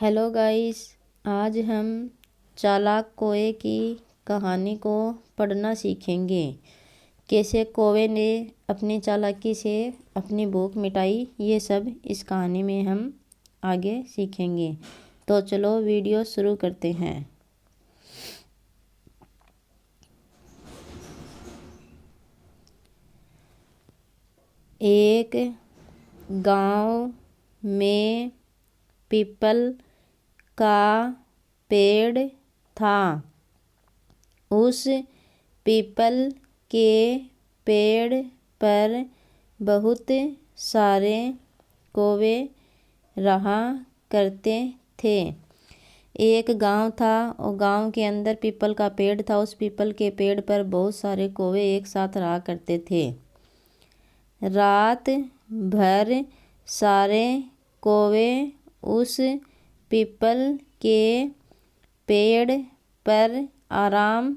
Hello guys, आज हम चालाक कौवे की कहानी को पढ़ना सीखेंगे। कैसे कौवे ने अपनी चालाकी से अपनी भूख मिटाई, ये सब इस कहानी में हम आगे सीखेंगे। तो चलो वीडियो शुरू करते हैं। एक गांव में पीपल का पेड़ था। उस पीपल के पेड़ पर बहुत सारे कौवे रहा करते थे। एक गांव था और गांव के अंदर पीपल का पेड़ था। उस पीपल के पेड़ पर बहुत सारे कौवे एक साथ रहा करते थे। रात भर सारे कौवे उस पीपल के पेड़ पर आराम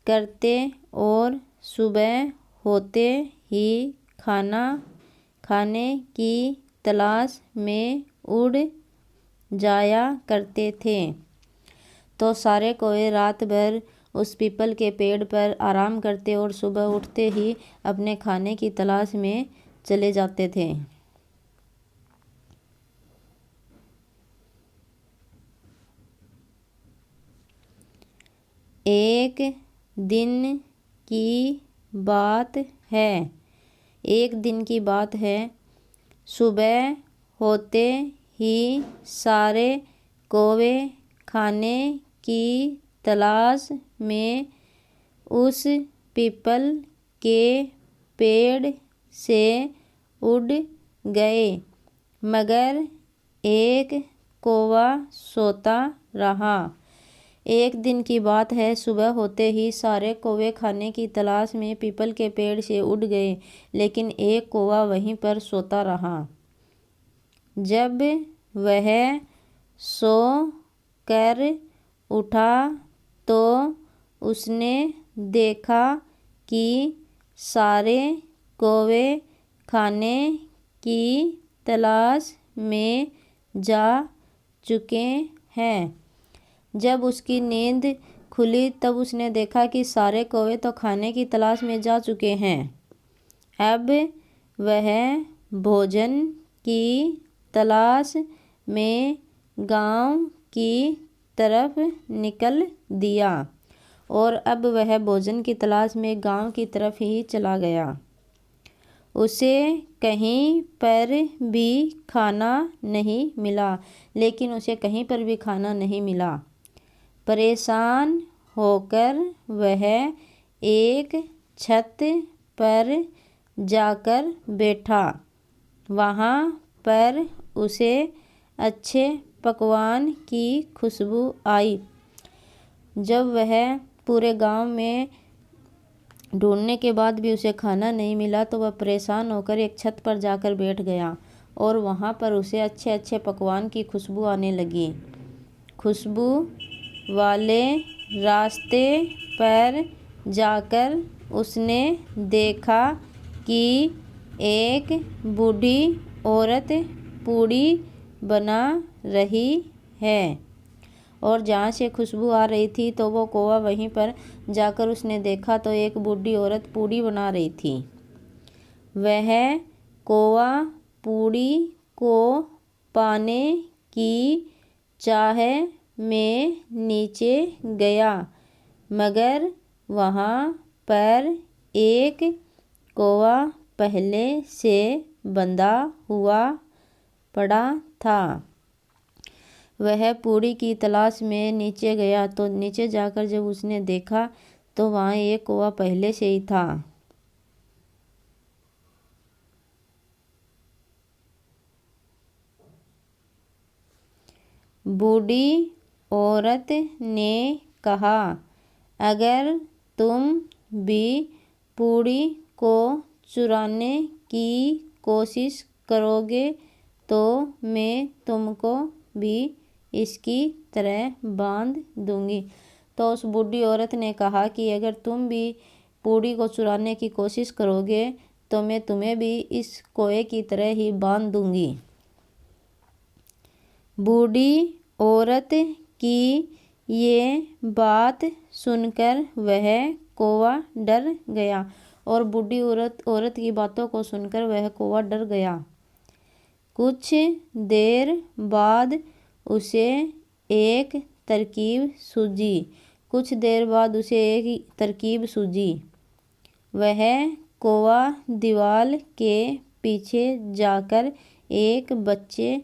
करते और सुबह होते ही खाना खाने की तलाश में उड़ जाया करते थे। तो सारे कौवे रात भर उस पीपल के पेड़ पर आराम करते और सुबह उठते ही अपने खाने की तलाश में चले जाते थे। एक दिन की बात है। एक दिन की बात है। सुबह होते ही सारे कौवे खाने की तलाश में उस पीपल के पेड़ से उड़ गए, मगर एक कौवा सोता रहा। एक दिन की बात है। सुबह होते ही सारे कौवे खाने की तलाश में पीपल के पेड़ से उड़ गए, लेकिन एक कौवा वहीं पर सोता रहा। जब वह सो कर उठा तो उसने देखा कि सारे कौवे खाने की तलाश में जा चुके हैं। जब उसकी नींद खुली तब उसने देखा कि सारे कौवे तो खाने की तलाश में जा चुके हैं। अब वह भोजन की तलाश में गांव की तरफ निकल दिया और अब वह भोजन की तलाश में गांव की तरफ ही चला गया। उसे कहीं पर भी खाना नहीं मिला, लेकिन उसे कहीं पर भी खाना नहीं मिला। परेशान होकर वह एक छत पर जाकर बैठा। वहाँ पर उसे अच्छे पकवान की खुशबू आई। जब वह पूरे गांव में ढूंढने के बाद भी उसे खाना नहीं मिला तो वह परेशान होकर एक छत पर जाकर बैठ गया और वहाँ पर उसे अच्छे अच्छे पकवान की खुशबू आने लगी। खुशबू वाले रास्ते पर जाकर उसने देखा कि एक बूढ़ी औरत पूड़ी बना रही है और जहाँ से खुशबू आ रही थी तो वो कौवा वहीं पर जाकर उसने देखा तो एक बूढ़ी औरत पूड़ी बना रही थी। वह कौवा पूड़ी को पाने की चाह में नीचे गया, मगर वहाँ पर एक कौवा पहले से बंधा हुआ पड़ा था। वह पूड़ी की तलाश में नीचे गया तो नीचे जाकर जब उसने देखा तो वहाँ एक कौवा पहले से ही था। बूढ़ी औरत ने कहा, अगर तुम भी पूड़ी को चुराने की कोशिश करोगे तो मैं तुमको भी इसकी तरह बांध दूंगी। तो उस बूढ़ी औरत ने कहा कि अगर तुम भी पूड़ी को चुराने की कोशिश करोगे तो मैं तुम्हें भी इस कौवे की तरह ही बांध दूंगी। बूढ़ी औरत की ये बात सुनकर वह कौवा डर गया। और बूढ़ी औरत की बातों को सुनकर वह कौवा डर गया। कुछ देर बाद उसे एक तरकीब सूझी। कुछ देर बाद उसे एक तरकीब सूझी। वह कौवा दीवार के पीछे जाकर एक बच्चे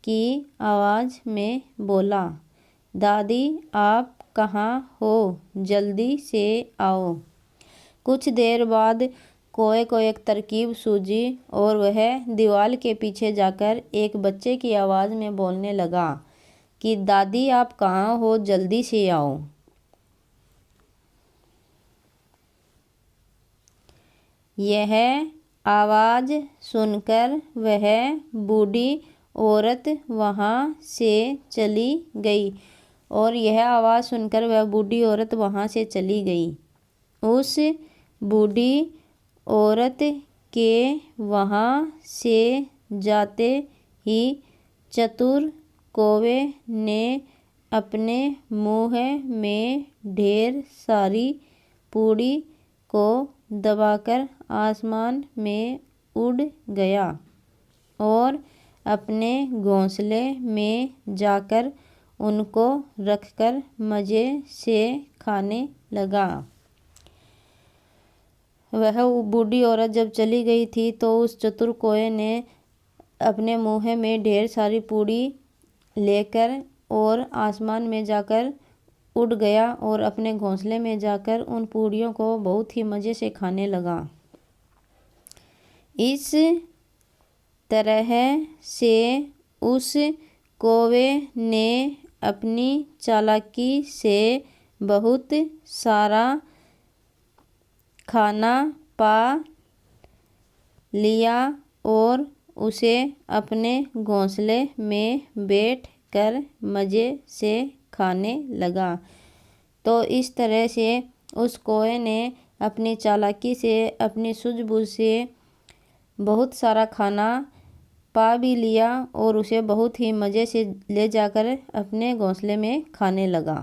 की आवाज़ में बोला, दादी आप कहाँ हो, जल्दी से आओ। कुछ देर बाद कौवे को एक तरकीब सूझी और वह दीवार के पीछे जाकर एक बच्चे की आवाज़ में बोलने लगा कि दादी आप कहाँ हो, जल्दी से आओ। यह आवाज़ सुनकर वह बूढ़ी औरत वहाँ से चली गई। और यह आवाज़ सुनकर वह बूढ़ी औरत वहाँ से चली गई। उस बूढ़ी औरत के वहाँ से जाते ही चतुर कौवे ने अपने मुँह में ढेर सारी पूड़ी को दबाकर आसमान में उड़ गया और अपने घोंसले में जाकर उनको रखकर मज़े से खाने लगा। वह बूढ़ी औरत जब चली गई थी तो उस चतुर कौवे ने अपने मुँह में ढेर सारी पूड़ी लेकर और आसमान में जाकर उड़ गया और अपने घोंसले में जाकर उन पूड़ियों को बहुत ही मज़े से खाने लगा। इस तरह से उस कौवे ने अपनी चालाकी से बहुत सारा खाना पा लिया और उसे अपने घोंसले में बैठ कर मज़े से खाने लगा। तो इस तरह से उस कौवे ने अपनी चालाकी से, अपनी सूझबूझ से बहुत सारा खाना पा भी लिया और उसे बहुत ही मज़े से ले जाकर अपने घोंसले में खाने लगा।